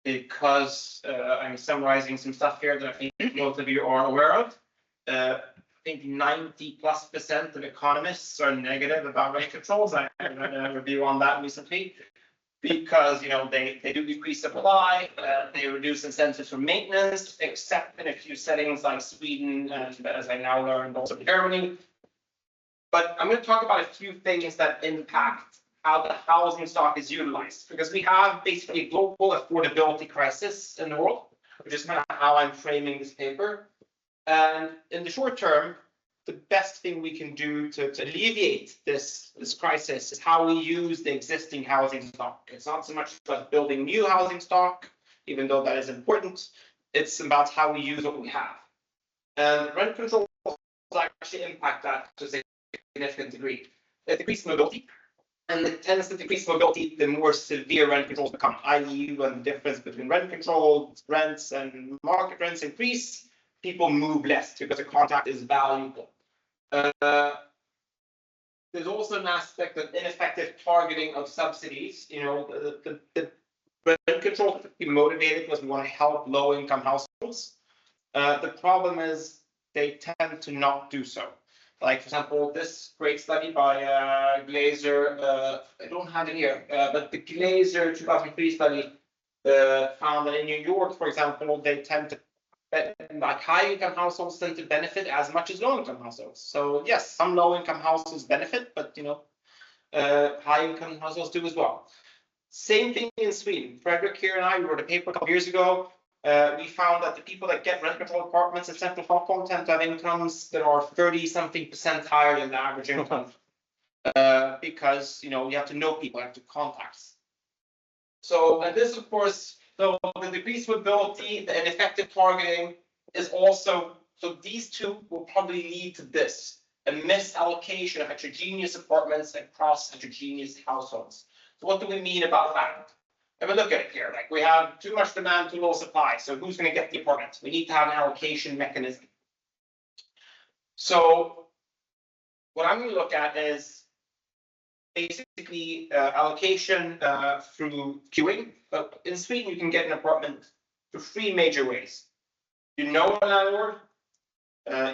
Because I'm summarizing some stuff here that I think most of you are aware of. I think 90+% of economists are negative about rent controls. I read a review on that recently because they do decrease supply, they reduce incentives for maintenance, except in a few settings like Sweden and, as I now learned, also Germany. But I'm going to talk about a few things that impact how the housing stock is utilized, because we have basically a global affordability crisis in the world, which is kind of how I'm framing this paper. And in the short term, the best thing we can do to alleviate this crisis is how we use the existing housing stock. It's not so much about building new housing stock, even though that is important. It's about how we use what we have. And rent control actually impact that to a significant degree. It decreases mobility, and it tends to decrease mobility the more severe rent controls become, i.e. when the difference between rent controlled rents and market rents increase, people move less because the contract is valuable. There's also an aspect of ineffective targeting of subsidies. The rent control to be motivated because we want to help low-income households. The problem is they tend to not do so. Like, for example, this great study by Glazer, I don't have it here, but the Glazer 2003 study found that in New York, for example, they tend to, like high-income households tend to benefit as much as low-income households. So yes, some low-income households benefit, but high-income households do as well. Same thing in Sweden. Frederick here and I wrote a paper a couple years ago. We found that the people that get rent control apartments in central Stockholm tend to have incomes that are 30-something% higher than the average income. Because you have to know people, you have to contact. So, and this, of course, so the decreased mobility, the ineffective targeting is also, so these two will probably lead to this, a misallocation of heterogeneous apartments across heterogeneous households. So what do we mean about that? Have a look at it here. Like, we have too much demand, too little supply. So who's going to get the apartment? We need to have an allocation mechanism. So what I'm going to look at is basically allocation through queuing. But in Sweden, you can get an apartment through 3 major ways. You know a landlord,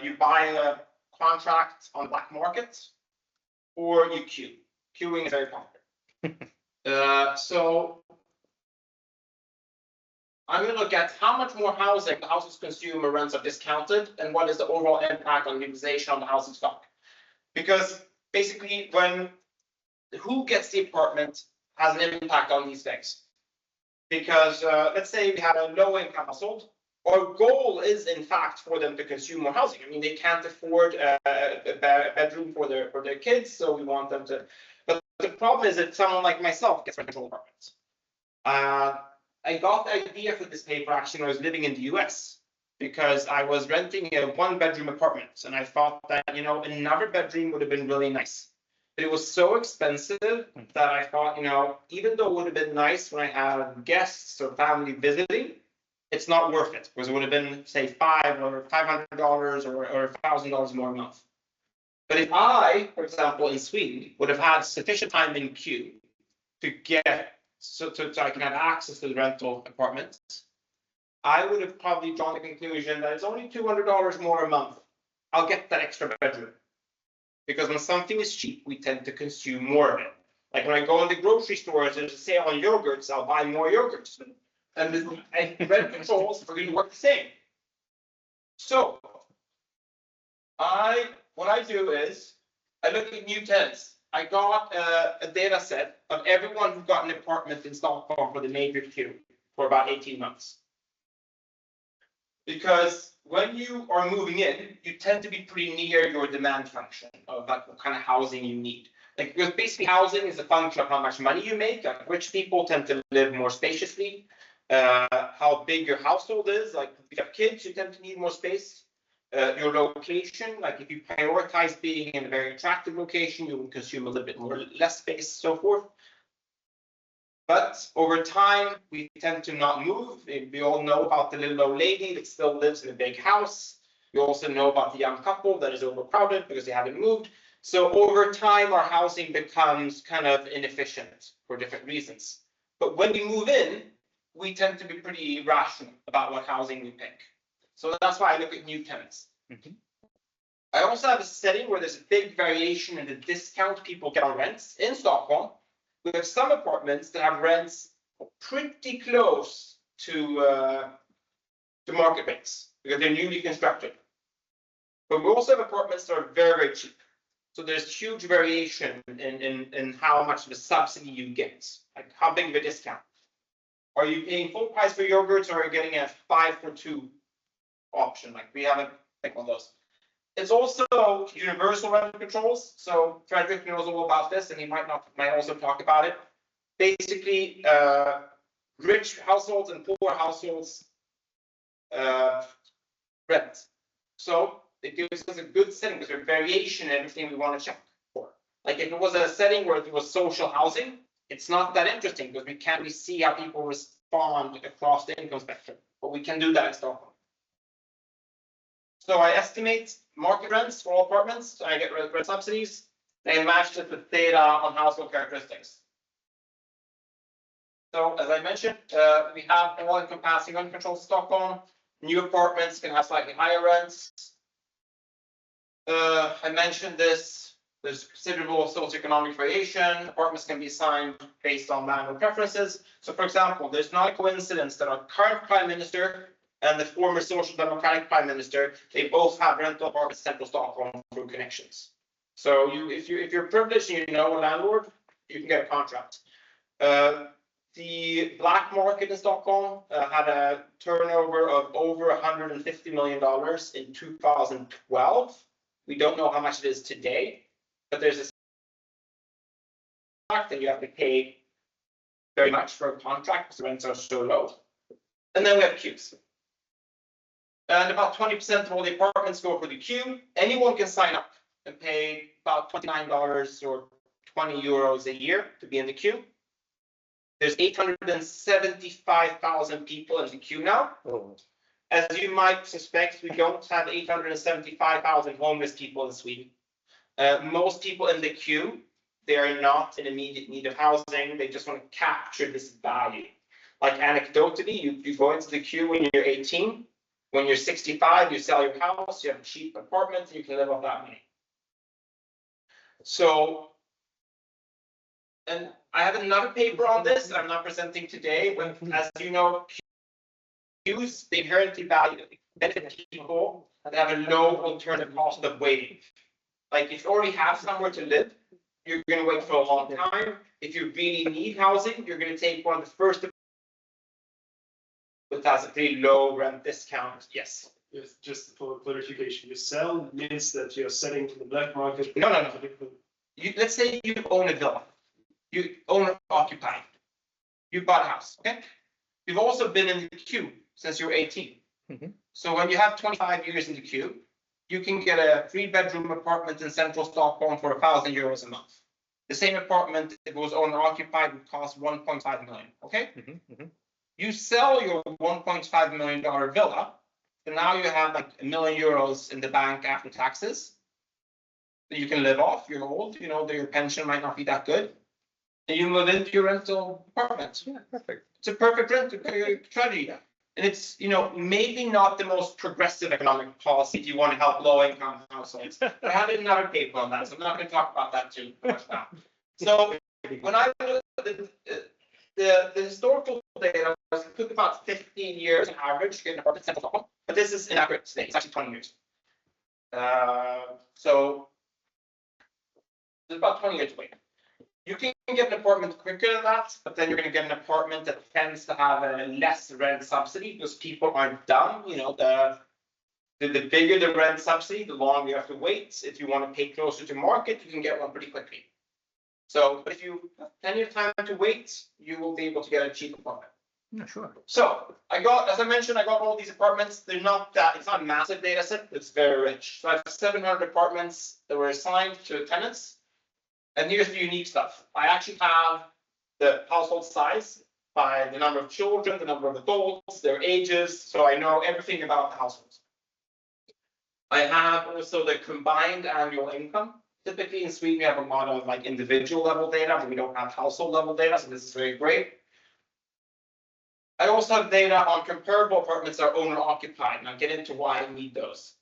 you buy a contract on the black market, or you queue. Queuing is very popular. So I'm going to look at how much more housing the houses consume or rents are discounted, and what is the overall impact on utilization on the housing stock. Because basically, who gets the apartment has an impact on these things. Because let's say we have a low-income household, our goal is in fact for them to consume more housing. I mean, they can't afford a bedroom for their kids, so we want them to. But the problem is that someone like myself gets rent control apartments. I got the idea for this paper actually when I was living in the US, because I was renting a 1-bedroom apartment, and I thought that another bedroom would have been really nice. But it was so expensive that I thought, even though it would have been nice when I have guests or family visiting, it's not worth it, because it would have been, say, $500 or $1,000 more a month. But if I, for example, in Sweden, would have had sufficient time in queue to get so I can have access to the rental apartments, I would have probably drawn the conclusion that it's only $200 more a month. I'll get that extra bedroom. Because when something is cheap, we tend to consume more of it. Like when I go in the grocery stores, there's a sale on yogurts, I'll buy more yogurts. And rent controls are going to work the same. So what I do is I look at new tenants. I got a data set of everyone who got an apartment in Stockholm for the major queue for about 18 months. Because when you are moving in, you tend to be pretty near your demand function of like what kind of housing you need. Like, because basically housing is a function of how much money you make. Like, rich people tend to live more spaciously. How big your household is. Like, if you have kids, you tend to need more space. Your location, like if you prioritize being in a very attractive location, you will consume a little bit less space, so forth. But over time, we tend to not move. We all know about the little old lady that still lives in a big house. We also know about the young couple that is overcrowded because they haven't moved. So over time, our housing becomes kind of inefficient for different reasons. But when we move in, we tend to be pretty rational about what housing we pick. So that's why I look at new tenants. I also have a setting where there's a big variation in the discount people get on rents. In Stockholm, we have some apartments that have rents pretty close to market rates because they're newly constructed. But we also have apartments that are very, very cheap. So there's huge variation in how much of a subsidy you get, like how big of a discount. Are you paying full price for yogurts, or are you getting a 5 for 2 option? Like we have like one of those. It's also universal rent controls. So Frederick knows all about this, and he might also talk about it. Basically, rich households and poor households rent. So it gives us a good setting because there's variation in everything we want to check for. Like if it was a setting where it was social housing, it's not that interesting because we can't really see how people respond across the income spectrum. But we can do that in Stockholm. So I estimate market rents for all apartments. I get rent subsidies. They match it with data on household characteristics. So as I mentioned, we have all-encompassing uncontrolled Stockholm. New apartments can have slightly higher rents. I mentioned this. There's considerable socioeconomic variation. Apartments can be assigned based on landlord preferences. So, for example, there's not a coincidence that our current prime minister and the former social democratic prime minister, they both have rental apartments in central Stockholm through connections. So, if you're privileged and you know a landlord, you can get a contract. The black market in Stockholm had a turnover of over $150 million in 2012. We don't know how much it is today, but there's a fact that you have to pay very much for a contract because the rents are so low. And then we have queues. And about 20% of all the apartments go for the queue. Anyone can sign up and pay about $29 or 20 euros a year to be in the queue. There's 875,000 people in the queue now. Oh. As you might suspect, we don't have 875,000 homeless people in Sweden. Most people in the queue, they are not in immediate need of housing. They just want to capture this value. Like anecdotally, you go into the queue when you're 18. When you're 65, you sell your house, you have a cheap apartment, you can live off that money. So, and I have another paper on this I'm not presenting today. When, as you know, queues, they inherently benefit people that have a low alternative cost of waiting. Like if you already have somewhere to live, you're going to wait for a long time. If you really need housing, you're going to take one of the first that has a pretty low rent discount. Yes. Yes, just for clarification, you sell means that you're selling to the black market. No. Let's say you own a villa. You own or occupy. You bought a house. Okay. You've also been in the queue since you're 18. Mm-hmm. So when you have 25 years in the queue, you can get a 3-bedroom apartment in central Stockholm for 1,000 euros a month. The same apartment, if it was owner occupied, would cost 1.5 million. Okay. Mm-hmm. Mm-hmm. You sell your $1.5 million villa, so now you have like €1 million in the bank after taxes that you can live off. You're old, you know, your pension might not be that good. And you move into your rental apartment. Yeah, perfect. It's a perfect rental strategy. And it's, you know, maybe not the most progressive economic policy if you want to help low-income households. But I have another paper on that, so I'm not going to talk about that too much now. So when I look at the historical data, it took about 15 years on average to get an apartment in central Stockholm, but this is inaccurate today. It's actually 20 years. So there's about 20 years away. You can get an apartment quicker than that, but then you're going to get an apartment that tends to have a less rent subsidy because people aren't dumb. You know, the bigger the rent subsidy, the longer you have to wait. If you want to pay closer to market, you can get one pretty quickly. So if you have plenty of time to wait, you will be able to get a cheap apartment. Yeah, sure. So as I mentioned, I got all these apartments. They're not it's not a massive data set, it's very rich. So I have 700 apartments that were assigned to tenants. And here's the unique stuff. I actually have the household size by the number of children, the number of adults, their ages. So I know everything about the households. I have also the combined annual income. Typically in Sweden, we have a lot of like individual level data, but we don't have household level data, so this is very great. I also have data on comparable apartments that are owner occupied, and I'll get into why I need those.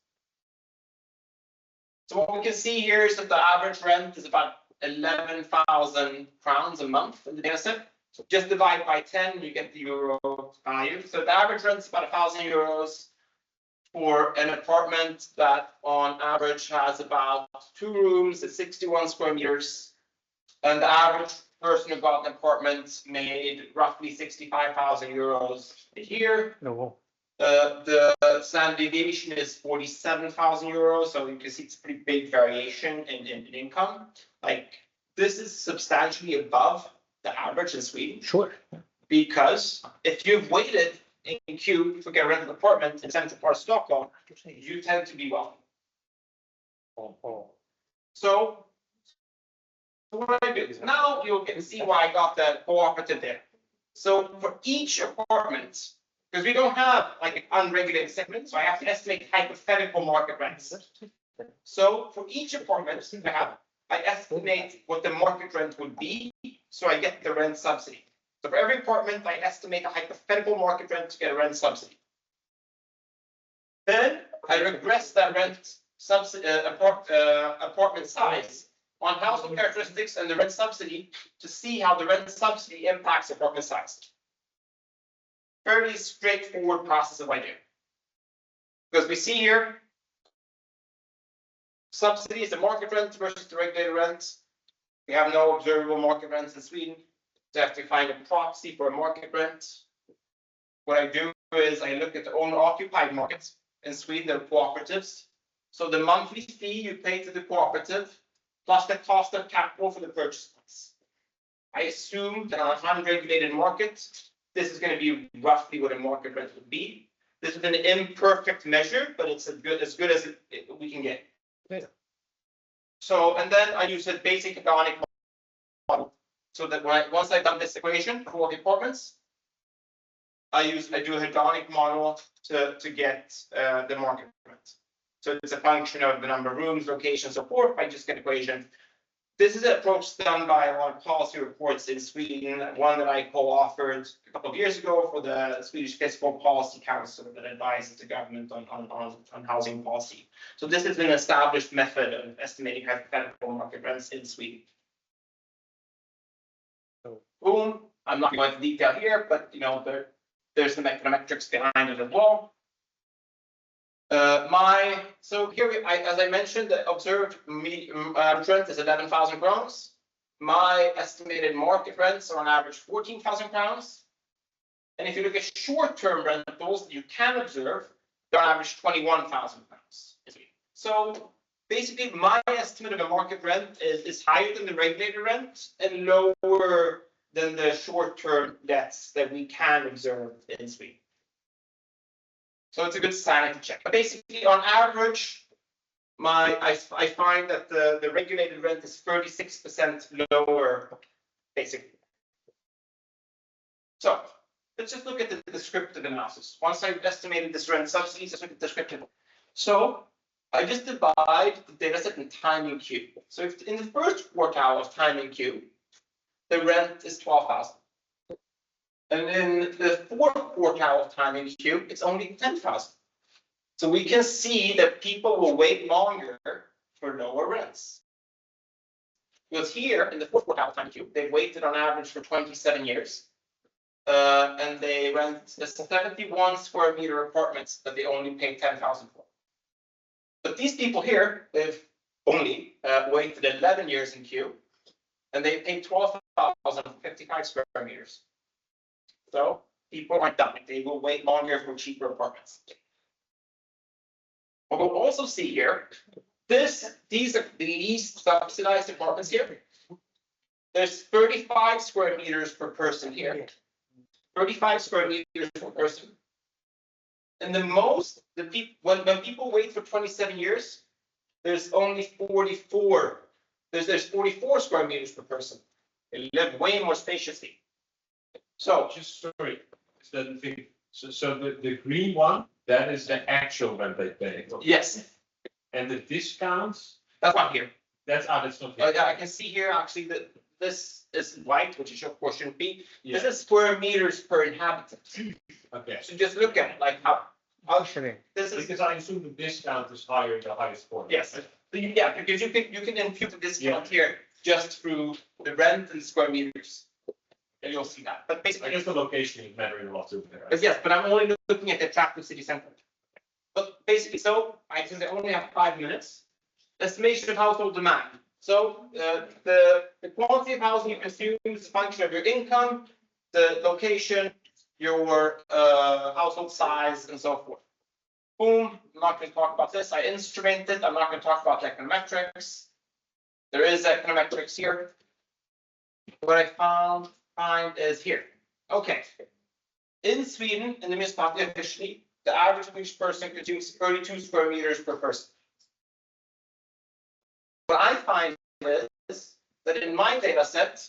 So what we can see here is that the average rent is about 11,000 crowns a month in the data set. So just divide by 10, you get the euro value. So the average rent is about 1,000 euros for an apartment that on average has about 2 rooms at 61 square meters. And the average person who got an apartment made roughly 65,000 euros a year. No. The standard deviation is 47,000 euros, so you can see it's a pretty big variation in income. Like this is substantially above the average in Sweden. Sure. Because if you've waited in queue to get a rental apartment in central part of Stockholm, you tend to be wealthy. So what I do is now you'll get to see why I got the cooperative there. So for each apartment, because we don't have like an unregulated segment, so I have to estimate hypothetical market rents. So for each apartment we have, I estimate what the market rent would be, so I get the rent subsidy. So for every apartment, I estimate a hypothetical market rent to get a rent subsidy. Then I regress that rent subsidy apartment size on household characteristics and the rent subsidy to see how the rent subsidy impacts apartment size. Fairly straightforward process of I do. Because we see here, subsidy is the market rent versus the regulated rent. We have no observable market rents in Sweden. So I have to find a proxy for a market rent. What I do is I look at the owner-occupied markets. In Sweden, they're cooperatives. So the monthly fee you pay to the cooperative plus the cost of capital for the purchase price. I assume that on an unregulated market, this is going to be roughly what a market rent would be. This is an imperfect measure, but it's as good as we can get. Yeah. So, and then I use a basic hedonic model. So that once I've done this equation for all the apartments, I do a hedonic model to get the market rent. So it's a function of the number of rooms, location, so forth. I just get equation. This is an approach done by a lot of policy reports in Sweden. One that I co-authored a couple of years ago for the Swedish Fiscal Policy Council that advises the government on housing policy. So this is an established method of estimating hypothetical market rents in Sweden. So, boom. I'm not going into detail here, but you know there's the econometrics behind it as well. So here as I mentioned, the observed rent is 11,000 crowns. My estimated market rents are on average 14,000 crowns. And if you look at short-term rentals that you can observe, they're on average 21,000 crowns. So basically, my estimate of a market rent is higher than the regulated rent and lower than the short-term debts that we can observe in Sweden. So it's a good sanity check. But basically, on average, I find that the regulated rent is 36% lower, basically. So let's just look at the descriptive analysis. Once I've estimated this rent subsidies, let's look at the descriptive. So I just divide the data set in time in Q. So if in the first quartile of time in Q, the rent is 12,000. And in the fourth quartile of time in Q, it's only 10,000. So we can see that people will wait longer for lower rents. Because here in the fourth quartile of time in Q, they've waited on average for 27 years. And they rent the 71 square meter apartments that they only pay 10,000 for. But these people here, they've only waited 11 years in Q, and they pay 12,055 square meters. So people aren't dumb. They will wait longer for cheaper apartments. What we'll also see here, these are the least subsidized apartments here. There's 35 square meters per person here. 35 square meters per person. And when people wait for 27 years, there's only 44. There's 44 square meters per person. They live way more spaciously. So Just sorry, is that the thing? So the green one, that is the actual rent they pay. yes, And the discounts, that's one here. That's not. Yeah, I can see here actually that this is white, which of course shouldn't be. Yeah. This is square meters per inhabitant. Okay. So just look at it, like how, this is, Because I assume the discount is higher in the highest point. yes, yeah, because you can impute the discount here just through the rent and square meters. And you'll see that, but I basically, guess the location is mattering a lot too there. but yes, but I'm only looking at the attractive city center. But basically, so I since I only have 5 minutes, estimation of household demand. So the quantity of housing you consume is a function of your income, the location, your household size, and so forth. Boom, I'm not going to talk about this. I instrumented. I'm not going to talk about econometrics. There is econometrics here. What I find is here. Okay. In Sweden, in the municipality officially, the average Swedish person consumes 32 square meters per person. What I find is that in my data set,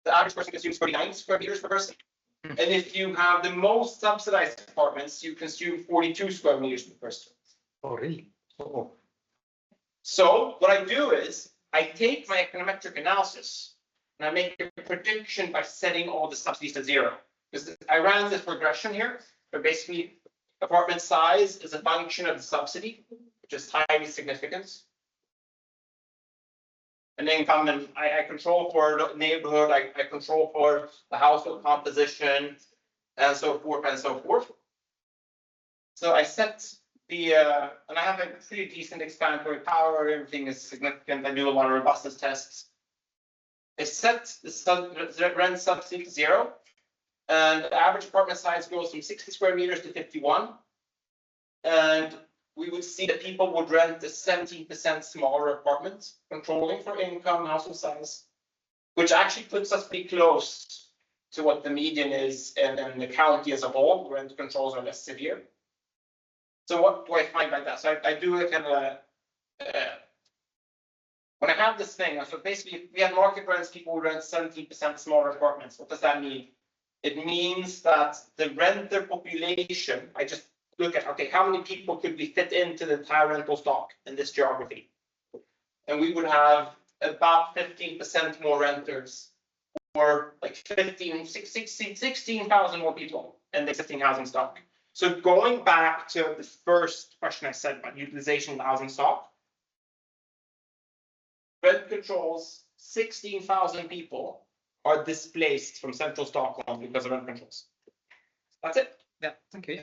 the average person consumes 39 square meters per person. And if you have the most subsidized apartments, you consume 42 square meters per person. Oh, really? Oh, So what I do is I take my econometric analysis and I make a prediction by setting all the subsidies to 0. Because I ran this regression here, but basically apartment size is a function of the subsidy, which is highly significant. And income, and I control for the neighborhood, I control for the household composition, and so forth and so forth. So I set the, and I have a pretty decent explanatory power, everything is significant, I do a lot of robustness tests. I set the rent subsidy to 0, and the average apartment size goes from 60 square meters to 51. And we would see that people would rent a 17% smaller apartment, controlling for income, household size, which actually puts us pretty close to what the median is in the county as a whole. Rent controls are less severe. So what do I find by that? So I do a kind of when I have this thing, so basically if we have market rents, people will rent 17% smaller apartments. What does that mean? It means that the renter population, I just look at, okay, how many people could we fit into the entire rental stock in this geography? And we would have about 15% more renters, or like 16,000 more people in the existing housing stock. So going back to the first question I said about utilization of the housing stock, rent controls, 16,000 people are displaced from central Stockholm because of rent controls. That's it. yeah, thank you.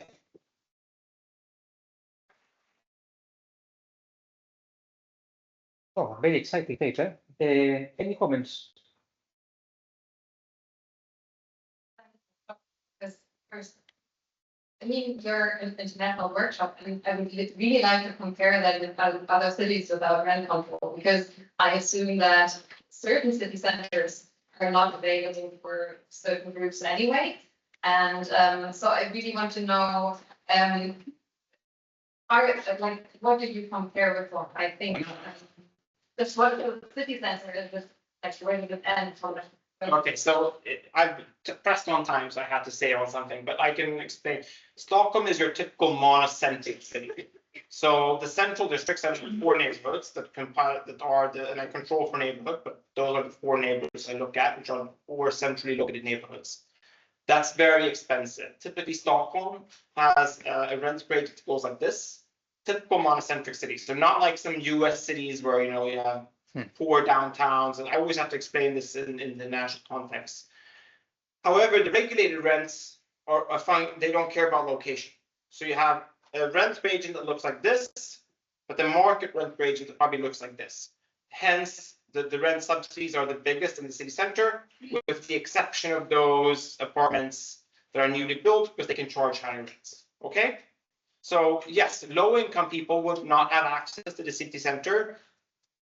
Oh, very exciting page, eh? Any comments? Because first, I mean, you're an international workshop, and I would really like to compare that with other cities without rent control, because I assume that certain city centers are not available for certain groups anyway. And so I really want to know, what did you compare with what? I think that's what the city center is just actually the end from the. Okay, so I've pressed on time, so I had to say on something, but I can explain. Stockholm is your typical monocentric city. So the central districts have 4 neighborhoods that compile and I control for neighborhood, but those are the 4 neighborhoods I look at, which are the 4 centrally located neighborhoods. That's very expensive. Typically, Stockholm has a rent rate that goes like this. Typical monocentric cities. So not like some US cities where you have 4 downtowns, and I always have to explain this in the national context. However, the regulated rents are fine. They don't care about location. So you have a rent region that looks like this, but the market rent region that probably looks like this. Hence, the rent subsidies are the biggest in the city center, with the exception of those apartments that are newly built because they can charge higher rents. Okay? So yes, low-income people would not have access to the city center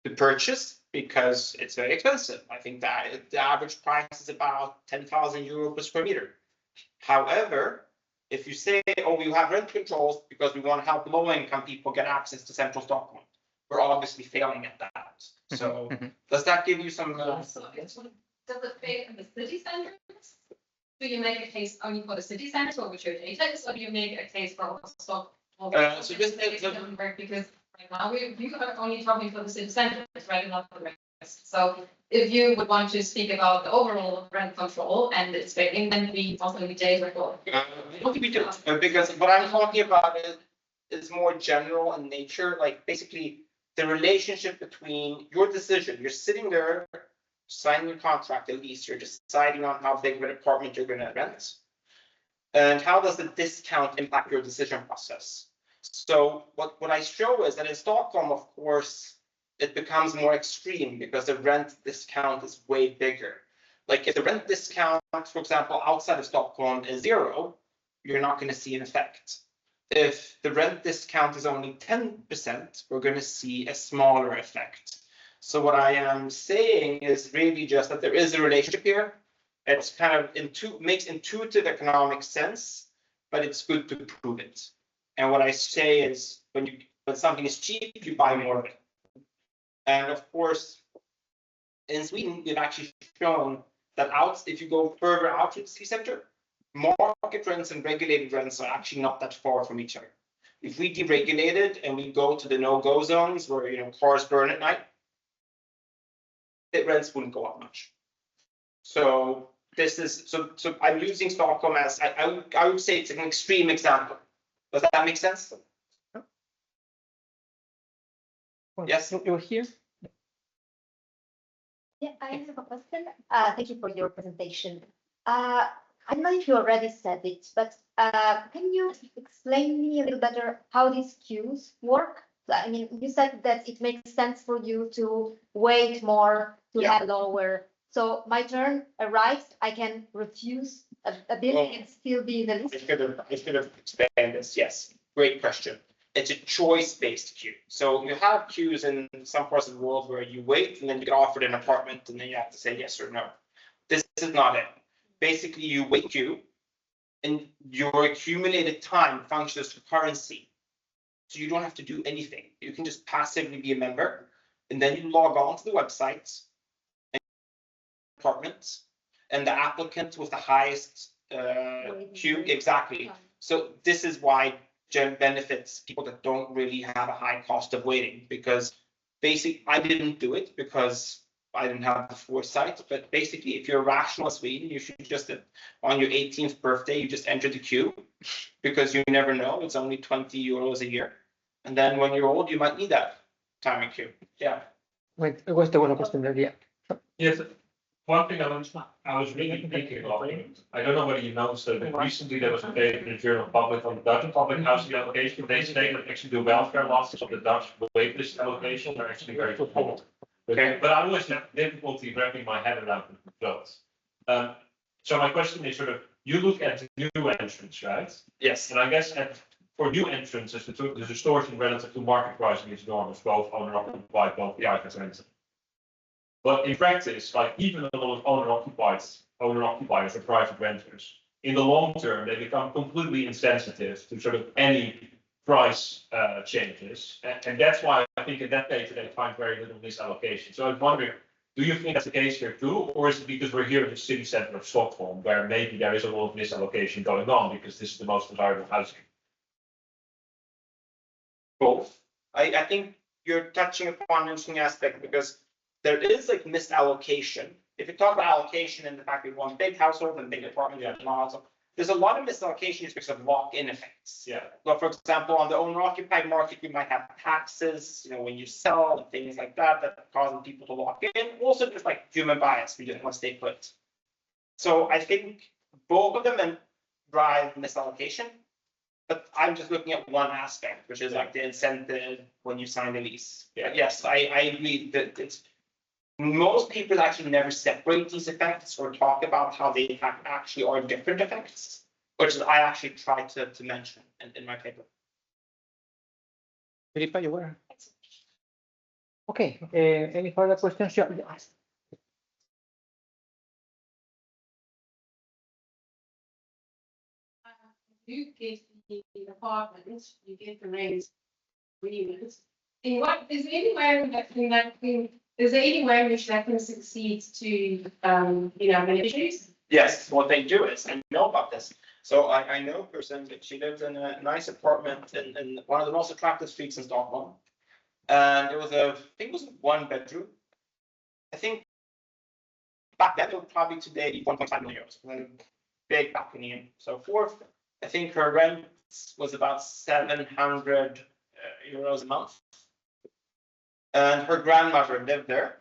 to purchase because it's very expensive. I think that the average price is about 10,000 euro per square meter. However, if you say, oh, we have rent controls because we want to help low-income people get access to central Stockholm, we're obviously failing at that. So does that give you some? Does it fail in the city centers? Do you make a case only for the city center, or which your data is, or do you make a case for Stockholm? So this doesn't work because right now, we are only talking for the city centers, right, not the rest. So if you would want to speak about the overall rent control and its failing, then we also need Jay's report. I don't think we do, because what I'm talking about is more general in nature, like basically the relationship between your decision, you're sitting there, signing a contract, at least you're deciding on how big of an apartment you're gonna rent. And how does the discount impact your decision process? So what I show is that in Stockholm, of course, it becomes more extreme because the rent discount is way bigger. Like if the rent discount, for example, outside of Stockholm is 0, you're not going to see an effect. If the rent discount is only 10%, we're going to see a smaller effect. So what I am saying is really just that there is a relationship here. It's kind of makes intuitive economic sense, but it's good to prove it. And what I say is when something is cheap, you buy more of it. And of course, in Sweden, we've actually shown that if you go further out to the city center, market rents and regulated rents are actually not that far from each other. If we deregulate it and we go to the no-go zones where cars burn at night, the rents wouldn't go up much. So this is so I'm using Stockholm as I would say it's an extreme example. Does that make sense? Yes. You're here. Yeah, I have a question. Thank you for your presentation. I don't know if you already said it, but can you explain me a little better how these queues work? I mean, you said that it makes sense for you to wait more, to have lower. So my turn arrives, I can refuse a building and still be in the list? I should have explained this. Yes, great question. It's a choice-based queue. So you have queues in some parts of the world where you wait and then you get offered an apartment and then you have to say yes or no. This is not it. Basically, you wait queue and your accumulated time functions as currency. So you don't have to do anything. You can just passively be a member and then you log on to the website and apartments and the applicant with the highest queue. Exactly. So this is why benefits people that don't really have a high cost of waiting, because basically I didn't do it because I didn't have the foresight, but basically if you're rational in Sweden, you should just on your 18th birthday, you just enter the queue because you never know. It's only 20 euros a year. And then when you're old, you might need that time in queue. Yeah. Wait, questa è una questione di. Yes, one thing I was really thinking of, I don't know whether you noticed that recently there was a paper in the Journal Public on the Dutch public housing allocation. They say that actually the welfare losses of the Dutch waitlist allocation are actually very small. Okay, but I always have difficulty wrapping my head around the results. So my question is sort of, you look at new entrants, right? Yes. And I guess for new entrants, the distortion relative to market pricing is enormous, both owner-occupied, both private rented. But in practice, like even a lot of owner-occupiers or private renters, in the long term, they become completely insensitive to sort of any price changes. And that's why I think in that paper they find very little misallocation. So I was wondering, do you think that's the case here too? Or is it because we're here in the city center of Stockholm, where maybe there is a lot of misallocation going on because this is the most desirable housing? Both. I think you're touching upon an interesting aspect because there is like misallocation. If you talk about allocation and the fact we want big household and big apartment, there's a lot of misallocation because of lock-in effects. Yeah. But for example, on the owner-occupied market, you might have taxes, when you sell and things like that, that causing people to lock in. Also, just like human bias, we just want to stay put. So I think both of them drive misallocation. But I'm just looking at one aspect, which is like the incentive when you sign a lease. Yeah. Yes, I agree that most people actually never separate these effects or talk about how they actually are different effects, which I actually try to mention in my paper. Philippa, you were. Okay. Any further questions? You give the apartment, you give the rent agreement. In what is there anywhere is there anywhere in which that can succeed to beneficiaries? Yes, what they do is, I know about this. So I know a person that she lives in a nice apartment in one of the most attractive streets in Stockholm. And it was I think it was a 1 bedroom. I think back then it would probably today be 1.5 million euros. Big balcony and so forth. I think her rent was about 700 euros a month. And her grandmother lived there.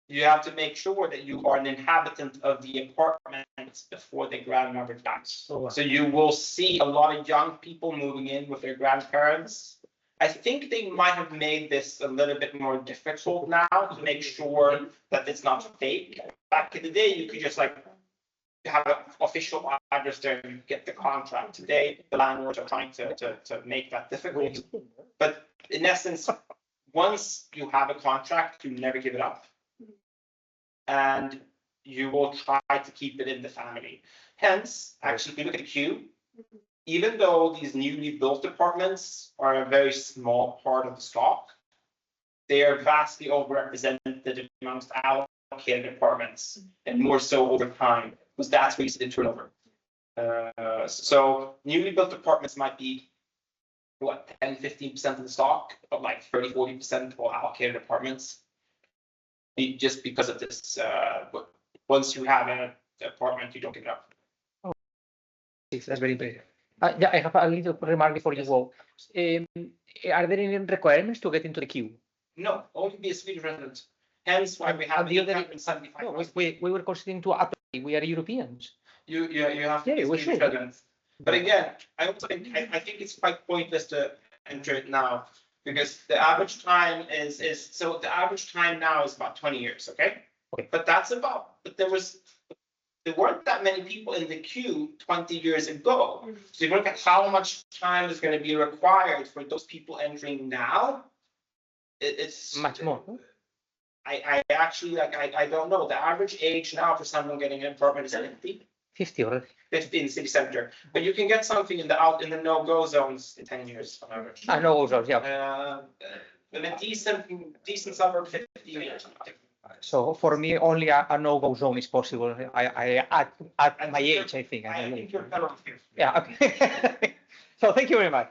You have to make sure that you are an inhabitant of the apartment before the grandmother dies. Oh, wow. So you will see a lot of young people moving in with their grandparents. I think they might have made this a little bit more difficult now to make sure that it's not fake. Back in the day, you could just like have an official address there and get the contract. Today, the landlords are trying to make that difficult. But in essence, once you have a contract, you never give it up. And you will try to keep it in the family. Hence, actually, if you look at the queue, even though these newly built apartments are a very small part of the stock, they are vastly overrepresented amongst allocated apartments, and more so over time, because that's where you see the turnover. So newly built apartments might be what, 10-15% of the stock, but like 30-40% of all allocated apartments. Just because of this, once you have an apartment, you don't give it up. Yes, that's very important. Yeah, I have a little remark before you go. Are there any requirements to get into the queue? No, only be a Swedish resident. Hence why we have And the other- 875. No, we were considering to apply. We are Europeans. You have to Yeah, be a we Swedish should. resident. But again, I also think I think it's quite pointless to enter it now because the average time is so the average time now is about 20 years, okay? Okay. But there weren't that many people in the queue 20 years ago. So if you look at how much time is going to be required for those people entering now, it's Much more. Huh? I actually like I don't know. The average age now for someone getting an apartment is 50 already. 50 in city center, but you can get something in the no-go zones in 10 years on average. No, also, yeah. In a decent suburb, 15 years. So for me, only a no-go zone is possible. I at my age, I think. I think you're better off here. Yeah. Okay. So thank you very much.